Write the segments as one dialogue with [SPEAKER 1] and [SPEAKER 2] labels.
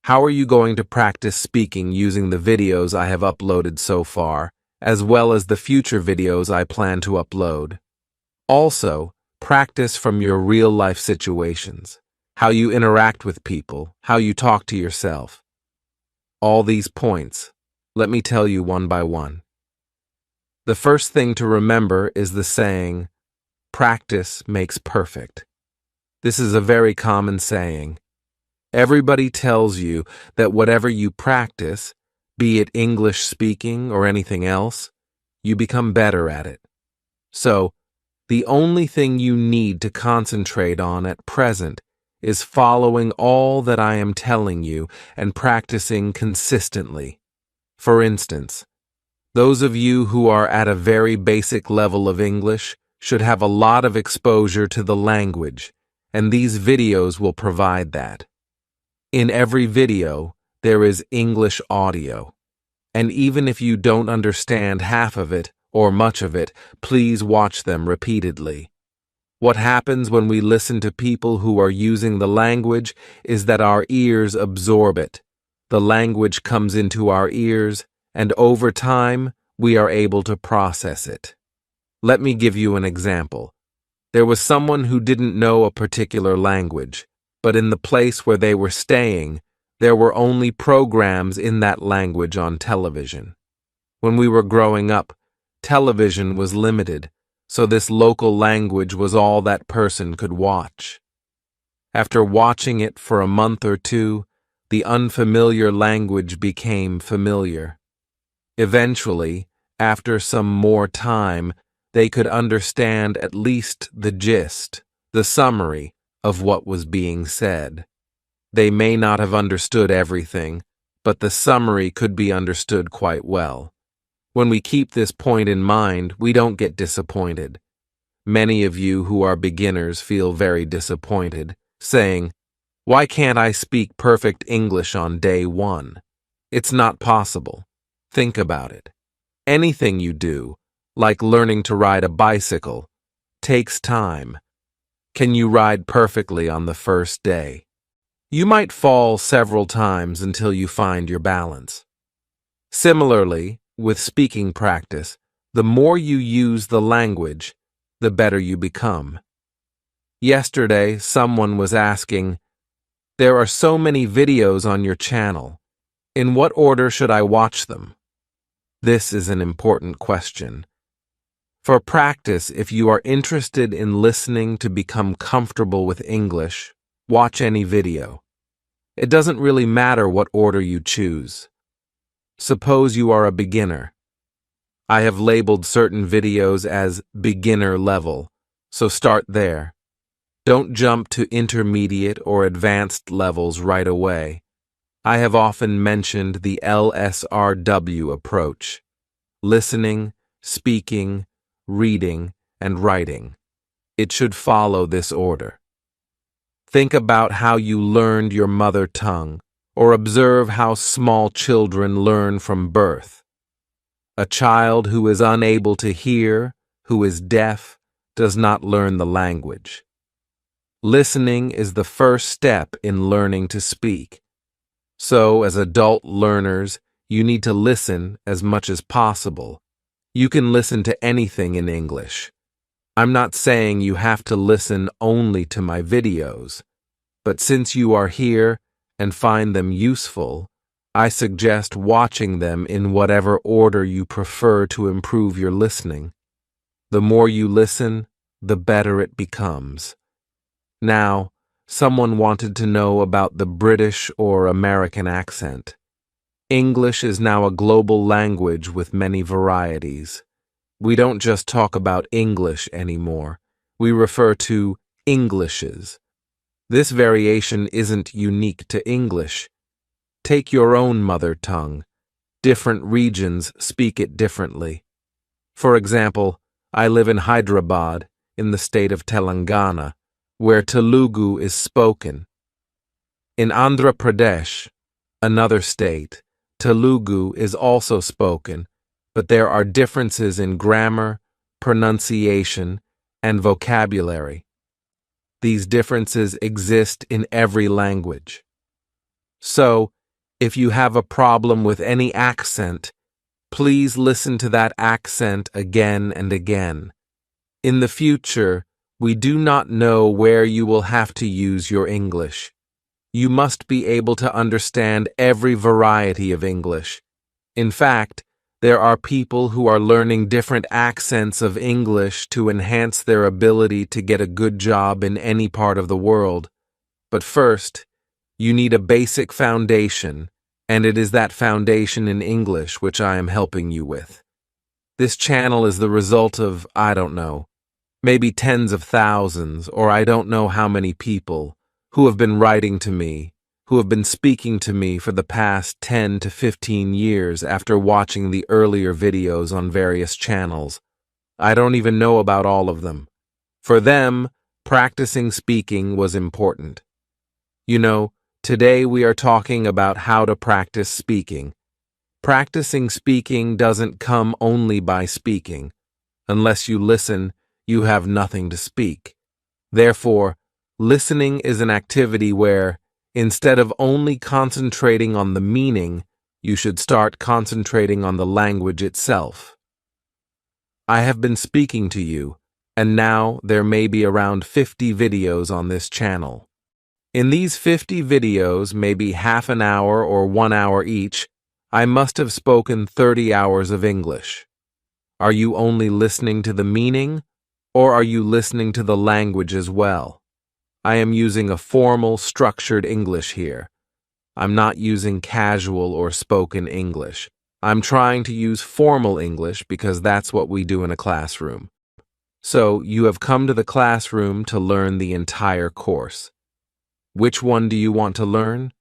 [SPEAKER 1] How are you going to practice speaking using the videos I have uploaded so far, as well as the future videos I plan to upload? Also, practice from your real-life situations, how you interact with people, how you talk to yourself. All these points, let me tell you one by one. The first thing to remember is the saying, practice makes perfect. This is a very common saying. Everybody tells you that whatever you practice, be it English speaking or anything else, you become better at it. So, the only thing you need to concentrate on at present is following all that I am telling you and practicing consistently. For instance, those of you who are at a very basic level of English should have a lot of exposure to the language, and these videos will provide that. In every video, there is English audio, and even if you don't understand half of it or much of it, please watch them repeatedly. What happens when we listen to people who are using the language is that our ears absorb it. The language comes into our ears, and over time, we are able to process it. Let me give you an example. There was someone who didn't know a particular language, but in the place where they were staying, there were only programs in that language on television. When we were growing up, television was limited, so this local language was all that person could watch. After watching it for a month or two, the unfamiliar language became familiar. Eventually, after some more time, they could understand at least the gist, the summary, of what was being said. They may not have understood everything, but the summary could be understood quite well. When we keep this point in mind, we don't get disappointed. Many of you who are beginners feel very disappointed, saying, "Why can't I speak perfect English on day one?" It's not possible. Think about it. Anything you do, like learning to ride a bicycle, takes time. Can you ride perfectly on the first day? You might fall several times until you find your balance. Similarly, with speaking practice, the more you use the language, the better you become. Yesterday, someone was asking, "There are so many videos on your channel. In what order should I watch them?" This is an important question. For practice, if you are interested in listening to become comfortable with English, watch any video. It doesn't really matter what order you choose. Suppose you are a beginner. I have labeled certain videos as beginner level, so start there. Don't jump to intermediate or advanced levels right away. I have often mentioned the LSRW approach: listening, speaking, reading, and writing. It should follow this order. Think about how you learned your mother tongue, or observe how small children learn from birth. A child who is unable to hear, who is deaf, does not learn the language. Listening is the first step in learning to speak. So, as adult learners, you need to listen as much as possible. You can listen to anything in English. I'm not saying you have to listen only to my videos, but since you are here and find them useful, I suggest watching them in whatever order you prefer to improve your listening. The more you listen, the better it becomes. Now, someone wanted to know about the British or American accent. English is now a global language with many varieties. We don't just talk about English anymore. We refer to Englishes. This variation isn't unique to English. Take your own mother tongue. Different regions speak it differently. For example, I live in Hyderabad, in the state of Telangana, where Telugu is spoken. In Andhra Pradesh, another state, Telugu is also spoken, but there are differences in grammar, pronunciation, and vocabulary. These differences exist in every language. So, if you have a problem with any accent, please listen to that accent again and again. In the future, we do not know where you will have to use your English. You must be able to understand every variety of English. In fact, there are people who are learning different accents of English to enhance their ability to get a good job in any part of the world. But first, you need a basic foundation, and it is that foundation in English which I am helping you with. This channel is the result of, I don't know, maybe tens of thousands, or I don't know how many people, who have been writing to me, who have been speaking to me for the past 10 to 15 years after watching the earlier videos on various channels. I don't even know about all of them. For them, practicing speaking was important. You know, today we are talking about how to practice speaking. Practicing speaking doesn't come only by speaking. Unless you listen, you have nothing to speak. Therefore, listening is an activity where, instead of only concentrating on the meaning, you should start concentrating on the language itself. I have been speaking to you, and now there may be around 50 videos on this channel. In these 50 videos, maybe half an hour or 1 hour each, I must have spoken 30 hours of English. Are you only listening to the meaning, or are you listening to the language as well? I am using a formal, structured English here. I'm not using casual or spoken English. I'm trying to use formal English because that's what we do in a classroom. So, you have come to the classroom to learn the entire course. Which one do you want to learn?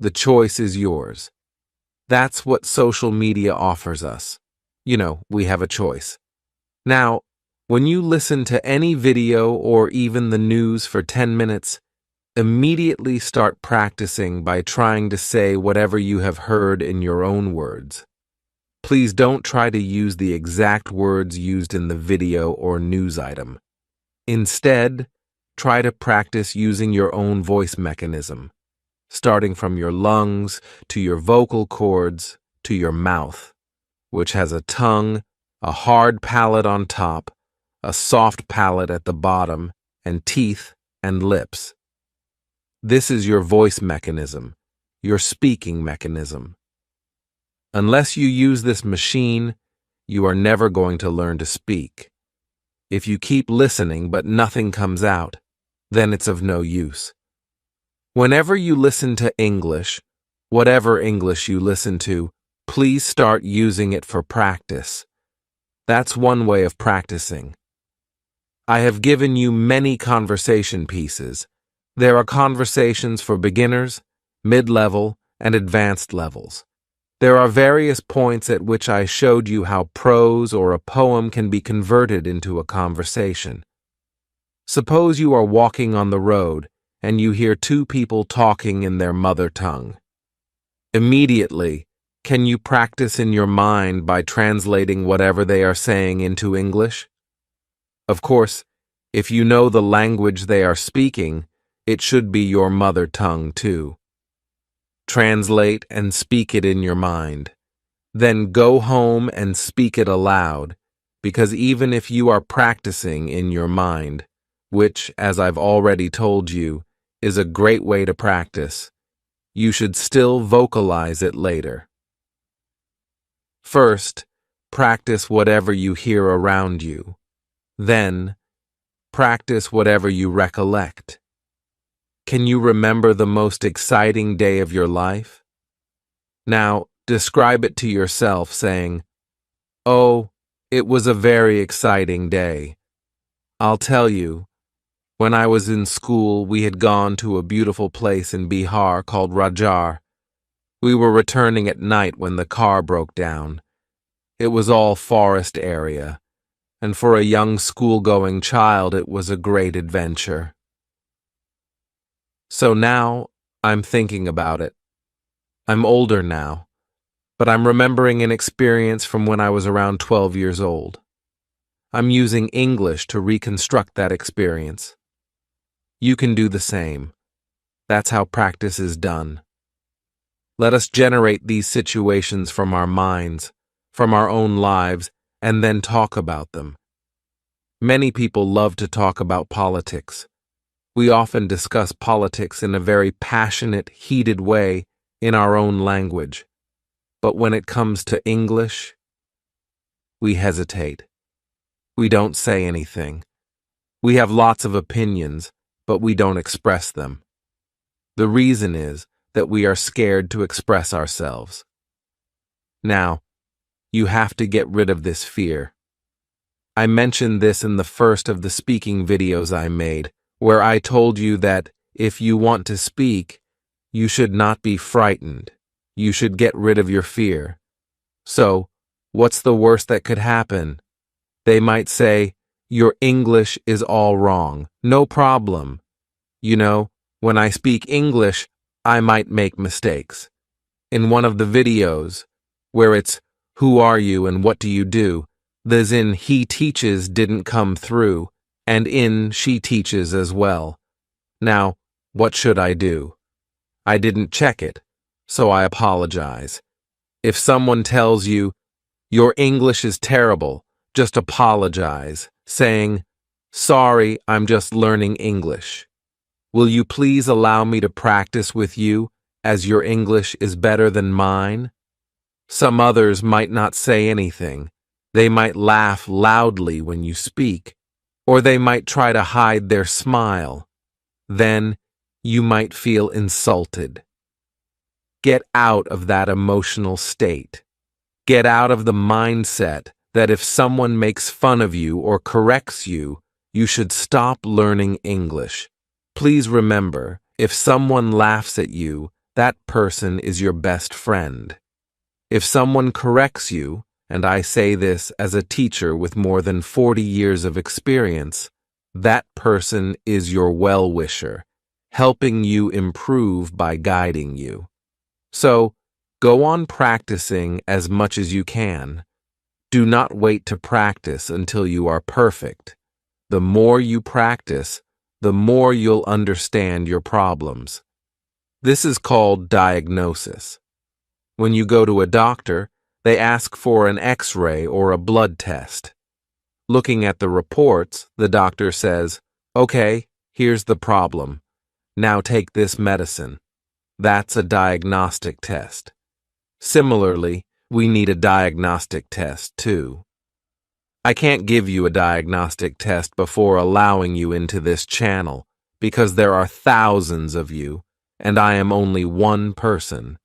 [SPEAKER 1] The choice is yours. That's what social media offers us. You know, we have a choice. Now, when you listen to any video or even the news for 10 minutes, immediately start practicing by trying to say whatever you have heard in your own words. Please don't try to use the exact words used in the video or news item. Instead, try to practice using your own voice mechanism, starting from your lungs to your vocal cords to your mouth, which has a tongue, a hard palate on top, a soft palate at the bottom, and teeth and lips. This is your voice mechanism, your speaking mechanism. Unless you use this machine, you are never going to learn to speak. If you keep listening but nothing comes out, then it's of no use. Whenever you listen to English, whatever English you listen to, please start using it for practice. That's one way of practicing. I have given you many conversation pieces. There are conversations for beginners, mid-level, and advanced levels. There are various points at which I showed you how prose or a poem can be converted into a conversation. Suppose you are walking on the road and you hear two people talking in their mother tongue. Immediately, can you practice in your mind by translating whatever they are saying into English? Of course, if you know the language they are speaking, it should be your mother tongue too. Translate and speak it in your mind. Then go home and speak it aloud, because even if you are practicing in your mind, which, as I've already told you, is a great way to practice, you should still vocalize it later. First, practice whatever you hear around you. Then, practice whatever you recollect. Can you remember the most exciting day of your life? Now, describe it to yourself, saying, "Oh, it was a very exciting day. I'll tell you, when I was in school, we had gone to a beautiful place in Bihar called Rajar. We were returning at night when the car broke down. It was all forest area, and for a young school-going child, it was a great adventure. So now, I'm thinking about it. I'm older now, but I'm remembering an experience from when I was around 12 years old. I'm using English to reconstruct that experience. You can do the same. That's how practice is done. Let us generate these situations from our minds, from our own lives, and then talk about them. Many people love to talk about politics. We often discuss politics in a very passionate, heated way in our own language. But when it comes to English, we hesitate. We don't say anything. We have lots of opinions, but we don't express them. The reason is that we are scared to express ourselves. Now, you have to get rid of this fear. I mentioned this in the first of the speaking videos I made, where I told you that if you want to speak, you should not be frightened. You should get rid of your fear. So, what's the worst that could happen? They might say, "Your English is all wrong." No problem. You know, when I speak English, I might make mistakes. In one of the videos, where it's, "Who are you and what do you do?" the "in he teaches" didn't come through, and in she teaches as well. Now, what should I do? I didn't check it, so I apologize. If someone tells you, "Your English is terrible," just apologize, saying, "Sorry, I'm just learning English. Will you please allow me to practice with you, as your English is better than mine?" Some others might not say anything. They might laugh loudly when you speak, or they might try to hide their smile. Then you might feel insulted. Get out of that emotional state. Get out of the mindset that if someone makes fun of you or corrects you, you should stop learning English. Please remember, if someone laughs at you, that person is your best friend. If someone corrects you, and I say this as a teacher with more than 40 years of experience, that person is your well-wisher, helping you improve by guiding you. So, go on practicing as much as you can. Do not wait to practice until you are perfect. The more you practice, the more you'll understand your problems. This is called diagnosis. When you go to a doctor, they ask for an X-ray or a blood test. Looking at the reports, the doctor says, "Okay, here's the problem. Now take this medicine." That's a diagnostic test. Similarly, we need a diagnostic test too. I can't give you a diagnostic test before allowing you into this channel because there are thousands of you, and I am only one person.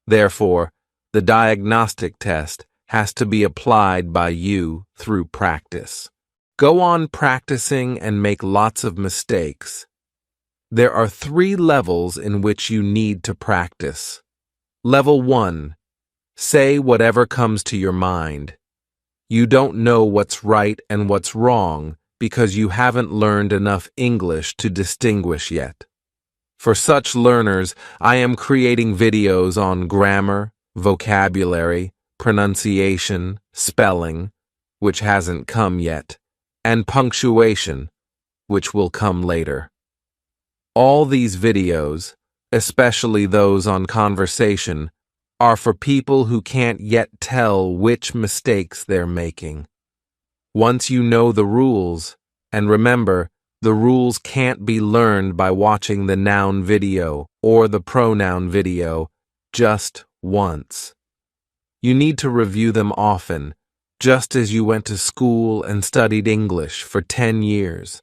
[SPEAKER 1] Therefore, the diagnostic test has to be applied by you through practice. Go on practicing and make lots of mistakes. There are 3 levels in which you need to practice. Level 1. Say whatever comes to your mind. You don't know what's right and what's wrong because you haven't learned enough English to distinguish yet. For such learners, I am creating videos on grammar, vocabulary, pronunciation, spelling, which hasn't come yet, and punctuation, which will come later. All these videos, especially those on conversation, are for people who can't yet tell which mistakes they're making. Once you know the rules, and remember, the rules can't be learned by watching the noun video or the pronoun video just once. You need to review them often, just as you went to school and studied English for 10 years.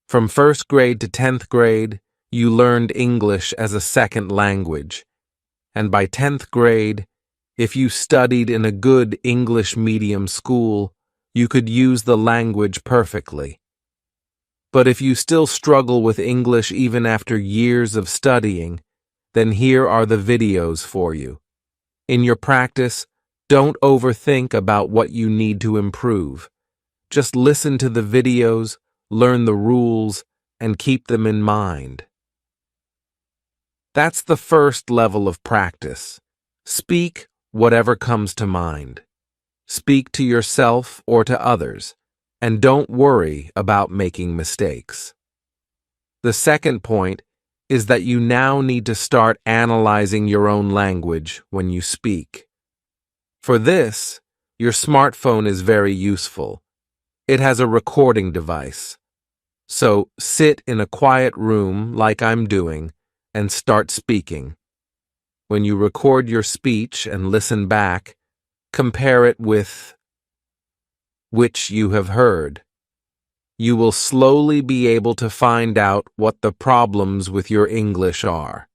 [SPEAKER 1] From 1st grade to 10th grade, you learned English as a second language. And by 10th grade, if you studied in a good English medium school, you could use the language perfectly. But if you still struggle with English even after years of studying, then here are the videos for you. In your practice, don't overthink about what you need to improve. Just listen to the videos, learn the rules, and keep them in mind. That's the first level of practice. Speak whatever comes to mind. Speak to yourself or to others, and don't worry about making mistakes. The second point is that you now need to start analyzing your own language when you speak. For this, your smartphone is very useful. It has a recording device. So sit in a quiet room like I'm doing and start speaking. When you record your speech and listen back, compare it with which you have heard. You will slowly be able to find out what the problems with your English are.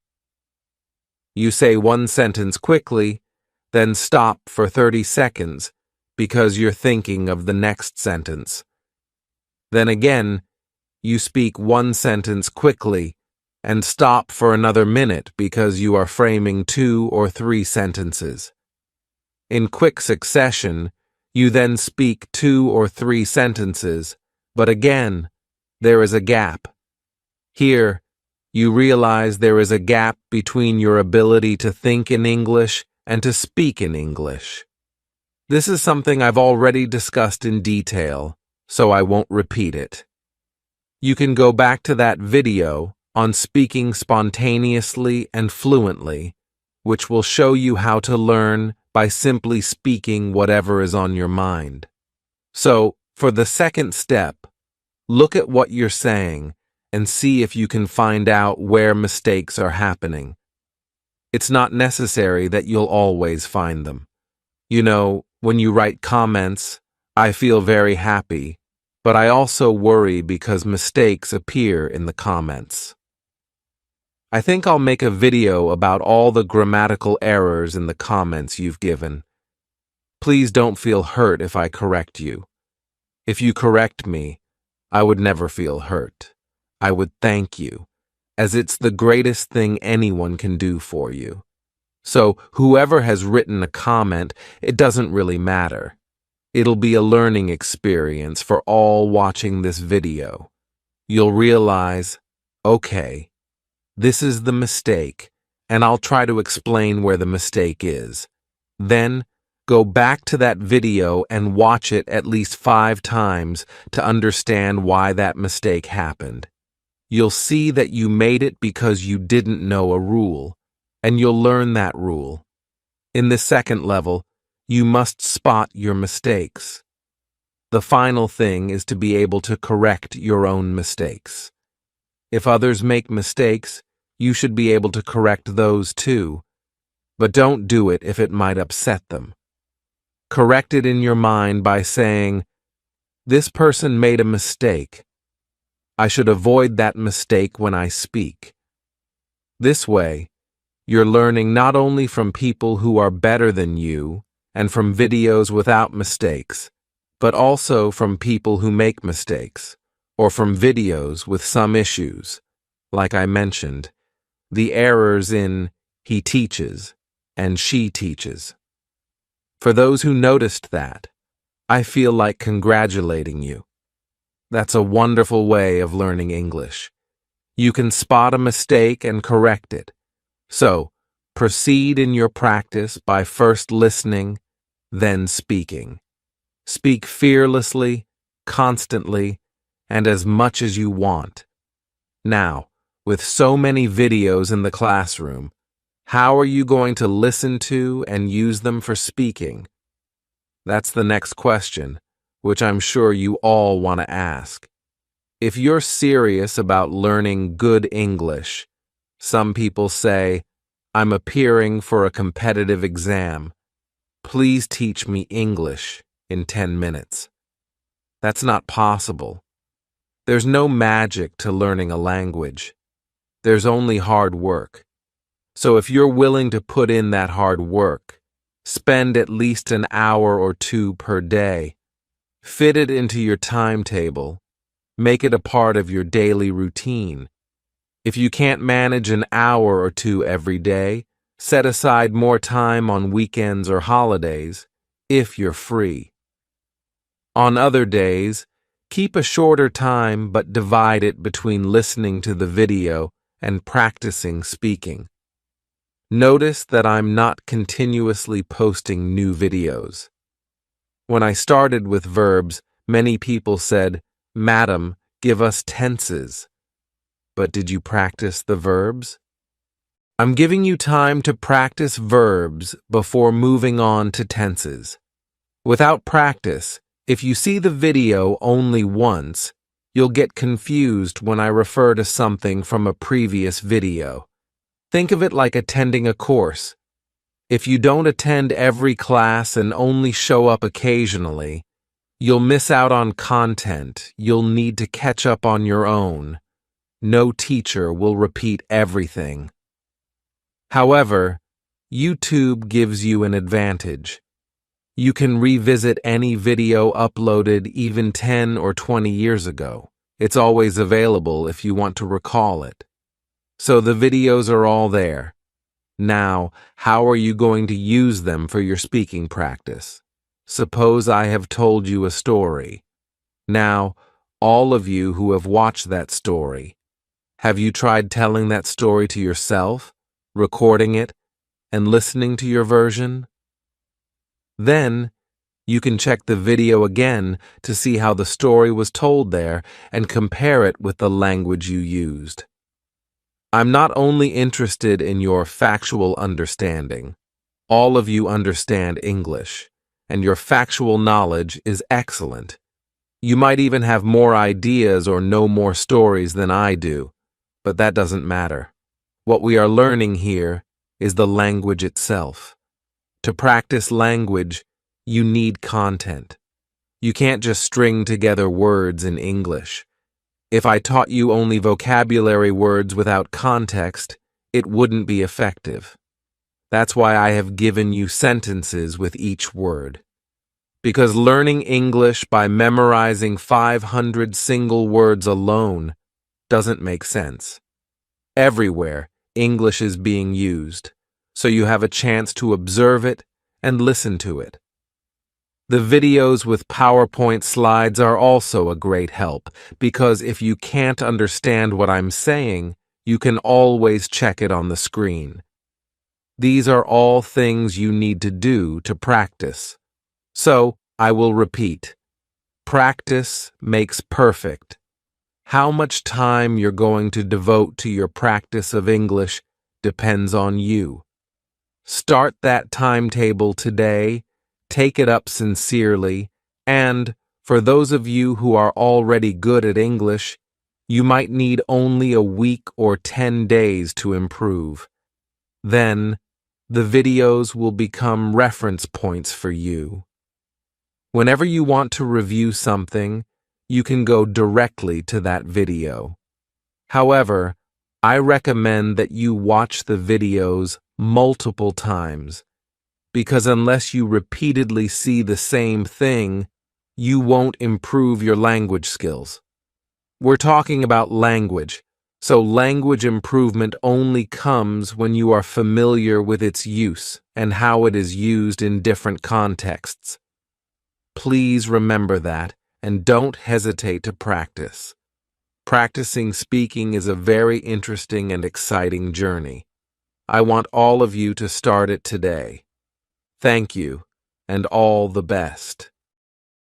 [SPEAKER 1] You say one sentence quickly, then stop for 30 seconds because you're thinking of the next sentence. Then again, you speak one sentence quickly and stop for another minute because you are framing 2 or 3 sentences. In quick succession, you then speak 2 or 3 sentences, but again, there is a gap. Here, you realize there is a gap between your ability to think in English and to speak in English. This is something I've already discussed in detail, so I won't repeat it. You can go back to that video on speaking spontaneously and fluently, which will show you how to learn by simply speaking whatever is on your mind. So, for the second step, look at what you're saying and see if you can find out where mistakes are happening. It's not necessary that you'll always find them. You know, when you write comments, I feel very happy, but I also worry because mistakes appear in the comments. I think I'll make a video about all the grammatical errors in the comments you've given. Please don't feel hurt if I correct you. If you correct me, I would never feel hurt. I would thank you, as it's the greatest thing anyone can do for you. So, whoever has written a comment, it doesn't really matter. It'll be a learning experience for all watching this video. You'll realize, okay, this is the mistake, and I'll try to explain where the mistake is. Then, go back to that video and watch it at least 5 times to understand why that mistake happened. You'll see that you made it because you didn't know a rule, and you'll learn that rule. In the second level, you must spot your mistakes. The final thing is to be able to correct your own mistakes. If others make mistakes, you should be able to correct those too, but don't do it if it might upset them. Correct it in your mind by saying, "This person made a mistake. I should avoid that mistake when I speak." This way, you're learning not only from people who are better than you and from videos without mistakes, but also from people who make mistakes, or from videos with some issues, like I mentioned, the errors in "he teaches" and "she teaches." For those who noticed that, I feel like congratulating you. That's a wonderful way of learning English. You can spot a mistake and correct it. So, proceed in your practice by first listening, then speaking. Speak fearlessly, constantly, and as much as you want. Now, with so many videos in the classroom, how are you going to listen to and use them for speaking? That's the next question, which I'm sure you all want to ask. If you're serious about learning good English, some people say, "I'm appearing for a competitive exam. Please teach me English in 10 minutes." That's not possible. There's no magic to learning a language. There's only hard work. So if you're willing to put in that hard work, spend at least an hour or 2 per day, fit it into your timetable, make it a part of your daily routine. If you can't manage an hour or 2 every day, set aside more time on weekends or holidays, if you're free. On other days, keep a shorter time but divide it between listening to the video and practicing speaking. Notice that I'm not continuously posting new videos. When I started with verbs, many people said, "Madam, give us tenses." but did you practice the verbs? I'm giving you time to practice verbs before moving on to tenses. Without practice, if you see the video only once, you'll get confused when I refer to something from a previous video. Think of it like attending a course. If you don't attend every class and only show up occasionally, you'll miss out on content you'll need to catch up on your own. No teacher will repeat everything. However, YouTube gives you an advantage. You can revisit any video uploaded even 10 or 20 years ago. It's always available if you want to recall it. So the videos are all there. Now, how are you going to use them for your speaking practice? Suppose I have told you a story. Now, all of you who have watched that story, have you tried telling that story to yourself, recording it, and listening to your version? Then, you can check the video again to see how the story was told there and compare it with the language you used. I'm not only interested in your factual understanding. All of you understand English, and your factual knowledge is excellent. You might even have more ideas or know more stories than I do, but that doesn't matter. What we are learning here is the language itself. To practice language, you need content. You can't just string together words in English. If I taught you only vocabulary words without context, it wouldn't be effective. That's why I have given you sentences with each word. Because learning English by memorizing 500 single words alone doesn't make sense. Everywhere, English is being used, so you have a chance to observe it and listen to it. The videos with PowerPoint slides are also a great help, because if you can't understand what I'm saying, you can always check it on the screen. These are all things you need to do to practice. So, I will repeat. Practice makes perfect. How much time you're going to devote to your practice of English depends on you. Start that timetable today, take it up sincerely, and, for those of you who are already good at English, you might need only a week or 10 days to improve. Then, the videos will become reference points for you. Whenever you want to review something, you can go directly to that video. However, I recommend that you watch the videos multiple times, because unless you repeatedly see the same thing, you won't improve your language skills. We're talking about language, so language improvement only comes when you are familiar with its use and how it is used in different contexts. Please remember that and don't hesitate to practice. Practicing speaking is a very interesting and exciting journey. I want all of you to start it today. Thank you, and all the best.